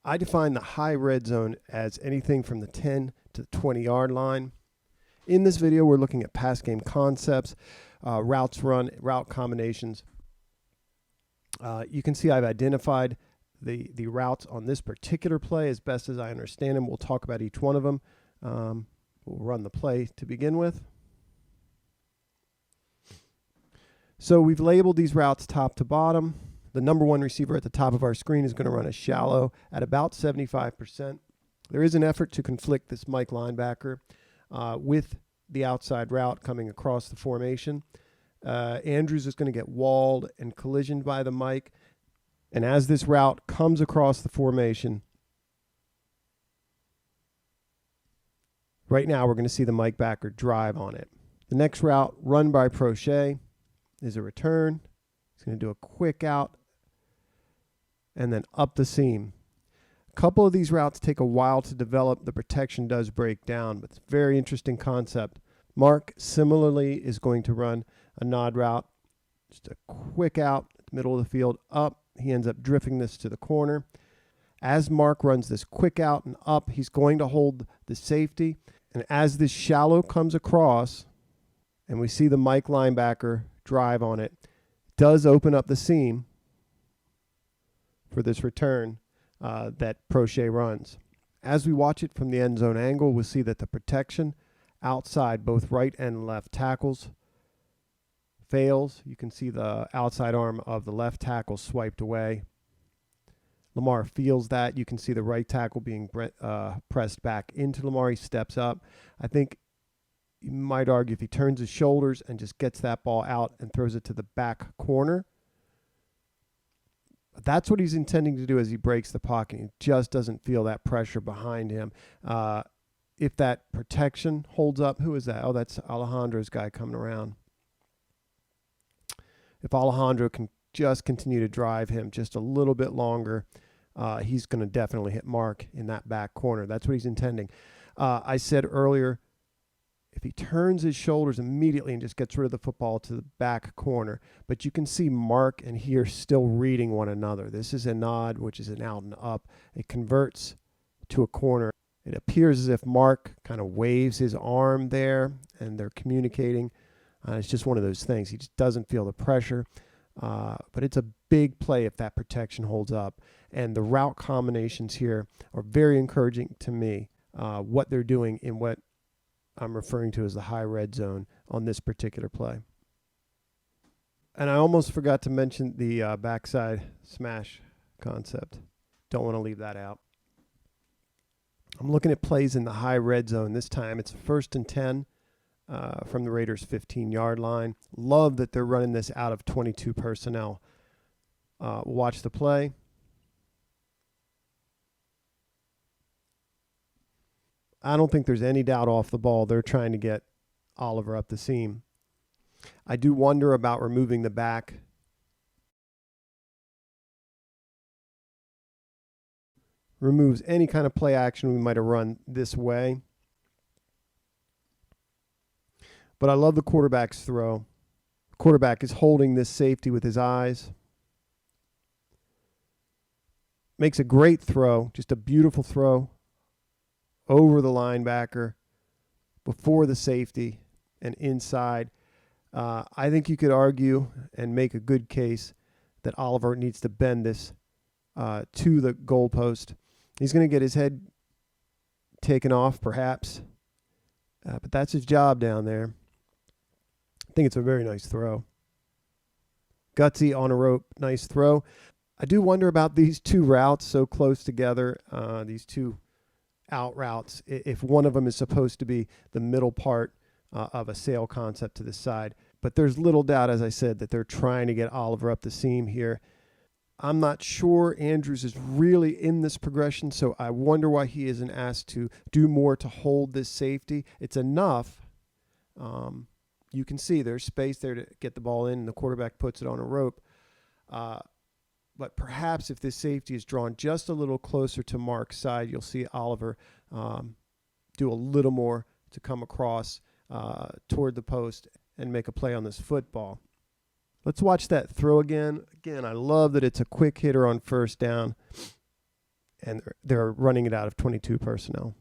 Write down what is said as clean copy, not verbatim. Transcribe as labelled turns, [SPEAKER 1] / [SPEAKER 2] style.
[SPEAKER 1] I define the high red zone as anything from the 10 to the 20-yard line. In this video, we're looking at pass game concepts, routes run, route combinations. You can see I've identified the routes on this particular play as best as I understand them. We'll talk about each one of them. We'll run the play to begin with. So we've labeled these routes top to bottom. The number one receiver at the top of our screen is going to run a shallow at about 75%. There is an effort to conflict this Mike linebacker with the outside route coming across the formation. Andrews is going to get walled and collisioned by the Mike. And as this route comes across the formation, right now we're going to see the Mike backer drive on it. The next route run by Proche is a return. He's going to do a quick out and then up the seam. A couple of these routes take a while to develop. The protection does break down, but it's a very interesting concept. Mark similarly is going to run a nod route, just a quick out, middle of the field, up. He ends up drifting this to the corner. As Mark runs this quick out and up, he's going to hold the safety. And as this shallow comes across, and we see the Mike linebacker drive on it, does open up the seam for this return that Proche runs. As we watch it from the end zone angle, we'll see that the protection outside both right and left tackles fails. You can see the outside arm of the left tackle swiped away. Lamar feels that. You can see the right tackle being pressed back into Lamar. He steps up. I think you might argue if he turns his shoulders and just gets that ball out and throws it to the back corner, that's what he's intending to do as he breaks the pocket. He just doesn't feel that pressure behind him. If that protection holds up, who is that? Oh, that's Alejandro's guy coming around. If Alejandro can just continue to drive him just a little bit longer, he's going to definitely hit Mark in that back corner. That's what he's intending. I said earlier, if he turns his shoulders immediately and just gets rid of the football to the back corner, but you can see Mark and he are still reading one another. This is a nod, which is an out and up. It converts to a corner. It appears as if Mark kind of waves his arm there and they're communicating. It's just one of those things. He just doesn't feel the pressure. But it's a big play if that protection holds up. And the route combinations here are very encouraging to me, what they're doing in what I'm referring to as the high red zone on this particular play. And I almost forgot to mention the backside smash concept. Don't want to leave that out. I'm looking at plays in the high red zone. This time it's 1st and 10 from the Raiders' 15-yard line. Love that they're running this out of 22 personnel. We'll watch the play. I don't think there's any doubt off the ball they're trying to get Oliver up the seam. I do wonder about removing the back. Removes any kind of play action we might have run this way. But I love the quarterback's throw. The quarterback is holding this safety with his eyes. Makes a great throw, just a beautiful throw over the linebacker, before the safety, and inside. I think you could argue and make a good case that Oliver needs to bend this to the goalpost. He's going to get his head taken off, perhaps, but that's his job down there. I think it's a very nice throw. Gutsy on a rope, nice throw. I do wonder about these two routes so close together, these two out routes, if one of them is supposed to be the middle part of a sail concept to the side. But there's little doubt, as I said, that they're trying to get Oliver up the seam here. I'm not sure Andrews is really in this progression, so I wonder why he isn't asked to do more to hold this safety. It's enough. You can see there's space there to get the ball in, and the quarterback puts it on a rope. But perhaps if this safety is drawn just a little closer to Mark's side, you'll see Oliver do a little more to come across toward the post and make a play on this football. Let's watch that throw again. Again, I love that it's a quick hitter on 1st down. and they're running it out of 22 personnel.